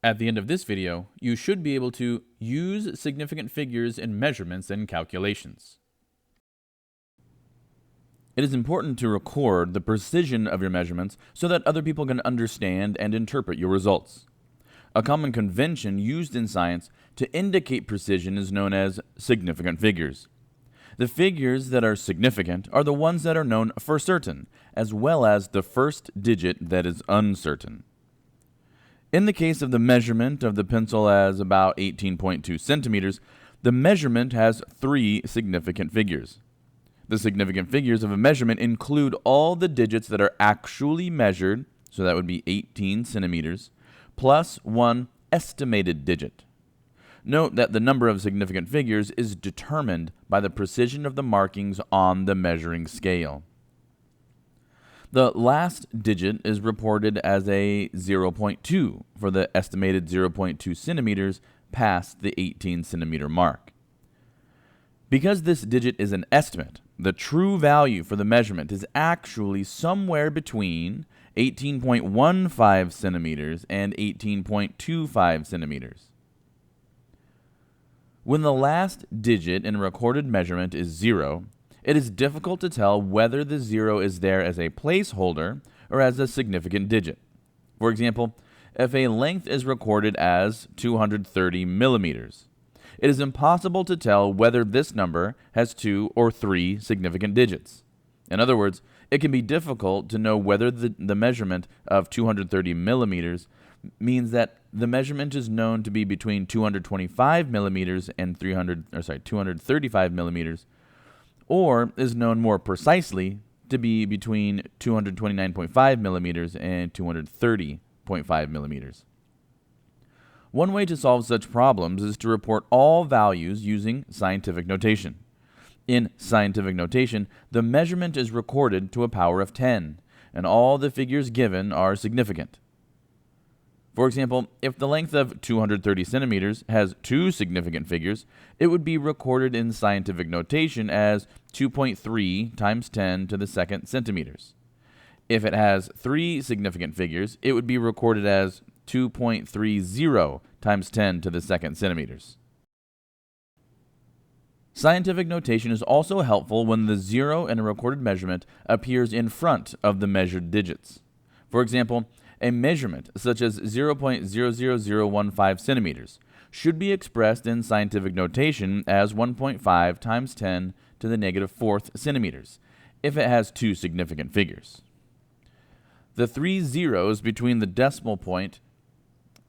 At the end of this video, you should be able to use significant figures in measurements and calculations. It is important to record the precision of your measurements so that other people can understand and interpret your results. A common convention used in science to indicate precision is known as significant figures. The figures that are significant are the ones that are known for certain, as well as the first digit that is uncertain. In the case of the measurement of the pencil as about 18.2 centimeters, the measurement has three significant figures. The significant figures of a measurement include all the digits that are actually measured, so that would be 18 centimeters, plus one estimated digit. Note that the number of significant figures is determined by the precision of the markings on the measuring scale. The last digit is reported as a 0.2 for the estimated 0.2 centimeters past the 18 centimeter mark. Because this digit is an estimate, the true value for the measurement is actually somewhere between 18.15 centimeters and 18.25 centimeters. When the last digit in a recorded measurement is 0, it is difficult to tell whether the 0 is there as a placeholder or as a significant digit. For example, if a length is recorded as 230 millimeters, it is impossible to tell whether this number has 2 or 3 significant digits. In other words, it can be difficult to know whether the measurement of 230 millimeters means that the measurement is known to be between 225 millimeters and 235 millimeters, or is known more precisely to be between 229.5 millimeters and 230.5 millimeters. One way to solve such problems is to report all values using scientific notation. In scientific notation, the measurement is recorded to a power of 10, and all the figures given are significant. For example, if the length of 230 centimeters has two significant figures, it would be recorded in scientific notation as 2.3 times 10 to the second centimeters. If it has three significant figures, it would be recorded as 2.30 times 10 to the second centimeters. Scientific notation is also helpful when the 0 in a recorded measurement appears in front of the measured digits. For example, a measurement such as 0.00015 centimeters should be expressed in scientific notation as 1.5 times 10 to the negative fourth centimeters if it has two significant figures. The three zeros between the decimal point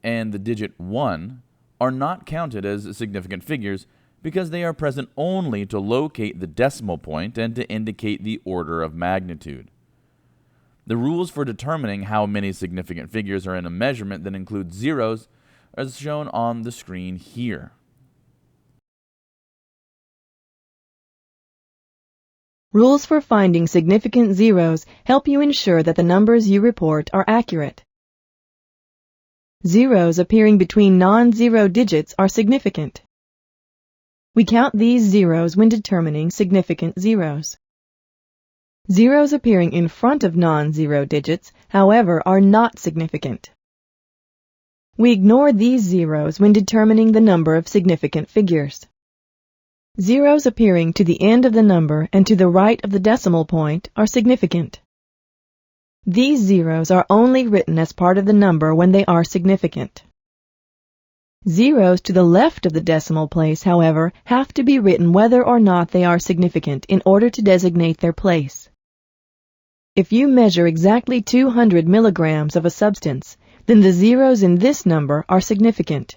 and the digit 1 are not counted as significant figures because they are present only to locate the decimal point and to indicate the order of magnitude. The rules for determining how many significant figures are in a measurement that includes zeros are shown on the screen here. Rules for finding significant zeros help you ensure that the numbers you report are accurate. Zeros appearing between non-zero digits are significant. We count these zeros when determining significant zeros. Zeros appearing in front of non-zero digits, however, are not significant. We ignore these zeros when determining the number of significant figures. Zeros appearing to the end of the number and to the right of the decimal point are significant. These zeros are only written as part of the number when they are significant. Zeros to the left of the decimal place, however, have to be written whether or not they are significant in order to designate their place. If you measure exactly 200 milligrams of a substance, then the zeros in this number are significant.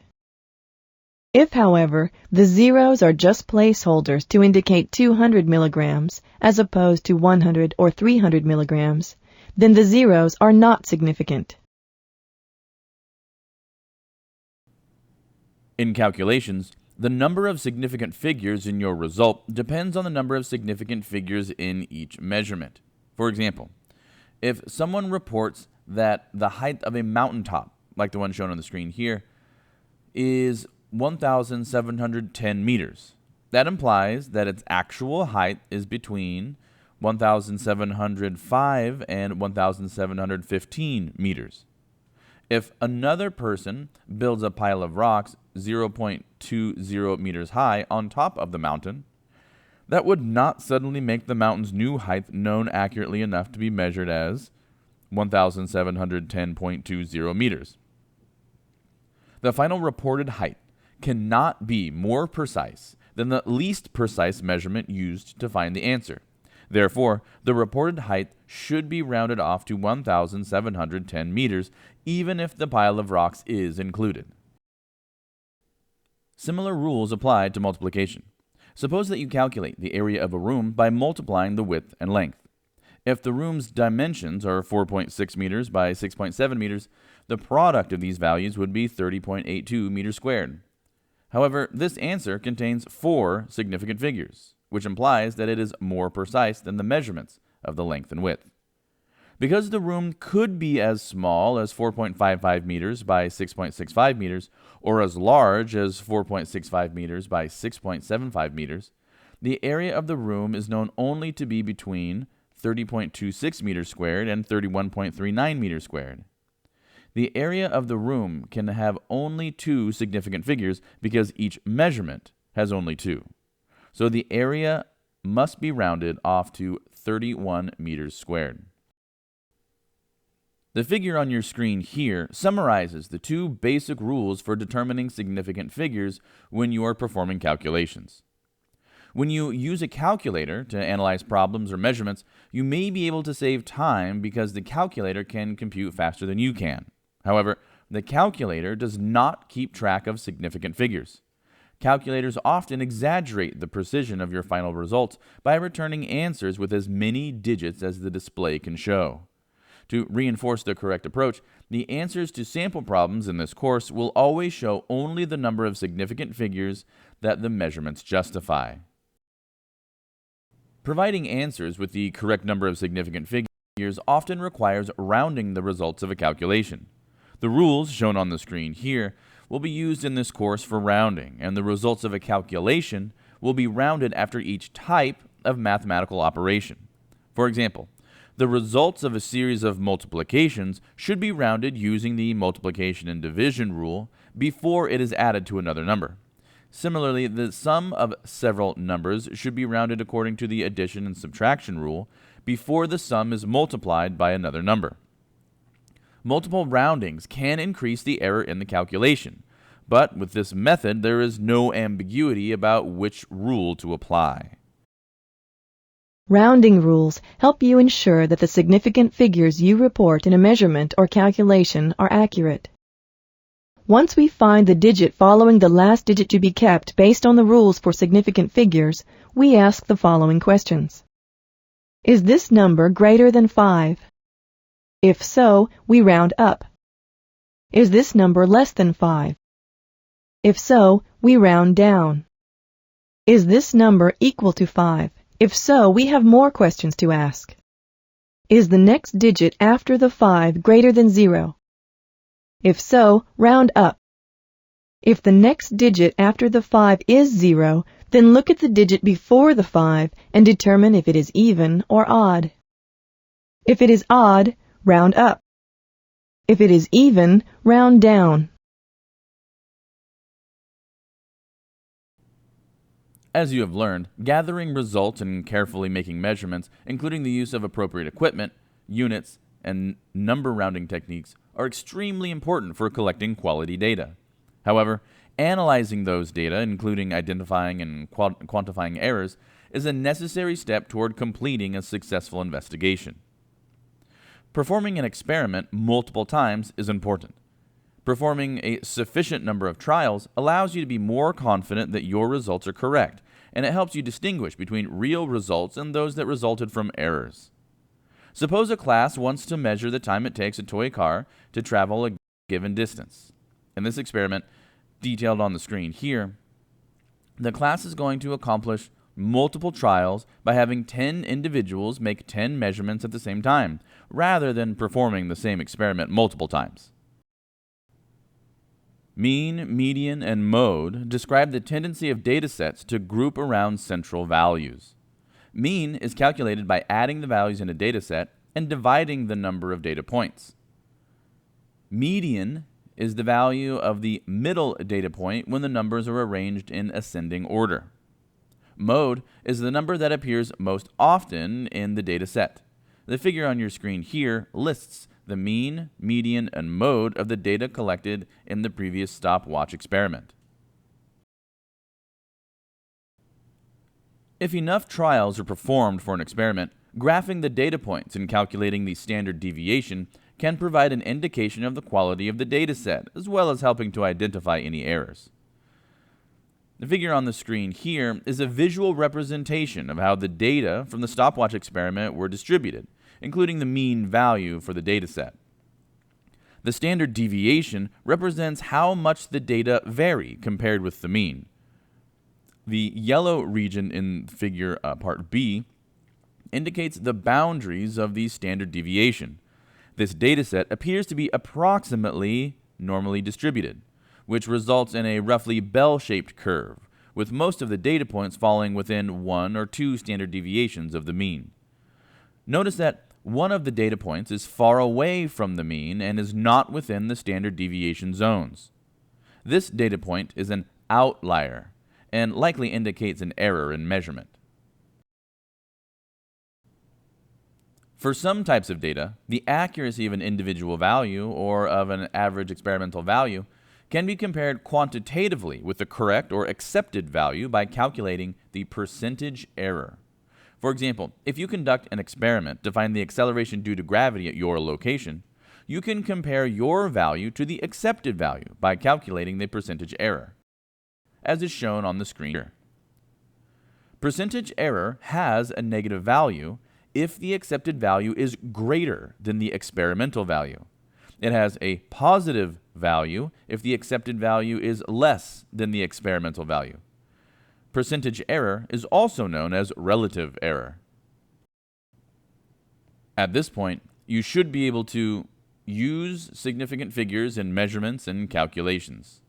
If, however, the zeros are just placeholders to indicate 200 milligrams as opposed to 100 or 300 milligrams, then the zeros are not significant. In calculations, the number of significant figures in your result depends on the number of significant figures in each measurement. For example, if someone reports that the height of a mountaintop, like the one shown on the screen here, is 1,710 meters, that implies that its actual height is between 1,705 and 1,715 meters. If another person builds a pile of rocks 0.20 meters high on top of the mountain, that would not suddenly make the mountain's new height known accurately enough to be measured as 1,710.20 meters. The final reported height cannot be more precise than the least precise measurement used to find the answer. Therefore, the reported height should be rounded off to 1,710 meters, even if the pile of rocks is included. Similar rules apply to multiplication. Suppose that you calculate the area of a room by multiplying the width and length. If the room's dimensions are 4.6 meters by 6.7 meters, the product of these values would be 30.82 meters squared. However, this answer contains 4 significant figures, which implies that it is more precise than the measurements of the length and width. Because the room could be as small as 4.55 meters by 6.65 meters, or as large as 4.65 meters by 6.75 meters, the area of the room is known only to be between 30.26 meters squared and 31.39 meters squared. The area of the room can have only 2 significant figures because each measurement has only 2. So the area must be rounded off to 31 meters squared. The figure on your screen here summarizes the 2 basic rules for determining significant figures when you are performing calculations. When you use a calculator to analyze problems or measurements, you may be able to save time because the calculator can compute faster than you can. However, the calculator does not keep track of significant figures. Calculators often exaggerate the precision of your final results by returning answers with as many digits as the display can show. To reinforce the correct approach, the answers to sample problems in this course will always show only the number of significant figures that the measurements justify. Providing answers with the correct number of significant figures often requires rounding the results of a calculation. The rules shown on the screen here will be used in this course for rounding, and the results of a calculation will be rounded after each type of mathematical operation. For example, the results of a series of multiplications should be rounded using the multiplication and division rule before it is added to another number. Similarly, the sum of several numbers should be rounded according to the addition and subtraction rule before the sum is multiplied by another number. Multiple roundings can increase the error in the calculation, but with this method there is no ambiguity about which rule to apply. Rounding rules help you ensure that the significant figures you report in a measurement or calculation are accurate. Once we find the digit following the last digit to be kept based on the rules for significant figures, we ask the following questions. Is this number greater than 5? If so, we round up. Is this number less than 5? If so, we round down. Is this number equal to 5? If so, we have more questions to ask. Is the next digit after the 5 greater than 0? If so, round up. If the next digit after the 5 is 0, then look at the digit before the 5 and determine if it is even or odd. If it is odd, round up. If it is even, round down. As you have learned, gathering results and carefully making measurements, including the use of appropriate equipment, units, and number rounding techniques, are extremely important for collecting quality data. However, analyzing those data, including identifying and quantifying errors, is a necessary step toward completing a successful investigation. Performing an experiment multiple times is important. Performing a sufficient number of trials allows you to be more confident that your results are correct, and it helps you distinguish between real results and those that resulted from errors. Suppose a class wants to measure the time it takes a toy car to travel a given distance. In this experiment, detailed on the screen here, the class is going to accomplish multiple trials by having 10 individuals make 10 measurements at the same time, rather than performing the same experiment multiple times. Mean, median, and mode describe the tendency of datasets to group around central values. Mean is calculated by adding the values in a dataset and dividing the number of data points. Median is the value of the middle data point when the numbers are arranged in ascending order. Mode is the number that appears most often in the data set. The figure on your screen here lists the mean, median, and mode of the data collected in the previous stopwatch experiment. If enough trials are performed for an experiment, graphing the data points and calculating the standard deviation can provide an indication of the quality of the data set, as well as helping to identify any errors. The figure on the screen here is a visual representation of how the data from the stopwatch experiment were distributed, including the mean value for the data set. The standard deviation represents how much the data vary compared with the mean. The yellow region in figure part B indicates the boundaries of the standard deviation. This dataset appears to be approximately normally distributed, which results in a roughly bell-shaped curve, with most of the data points falling within 1 or 2 standard deviations of the mean. Notice that one of the data points is far away from the mean and is not within the standard deviation zones. This data point is an outlier and likely indicates an error in measurement. For some types of data, the accuracy of an individual value or of an average experimental value can be compared quantitatively with the correct or accepted value by calculating the percentage error. For example, if you conduct an experiment to find the acceleration due to gravity at your location, you can compare your value to the accepted value by calculating the percentage error, as is shown on the screen here. Percentage error has a negative value if the accepted value is greater than the experimental value. It has a positive value if the accepted value is less than the experimental value. Percentage error is also known as relative error. At this point, you should be able to use significant figures in measurements and calculations.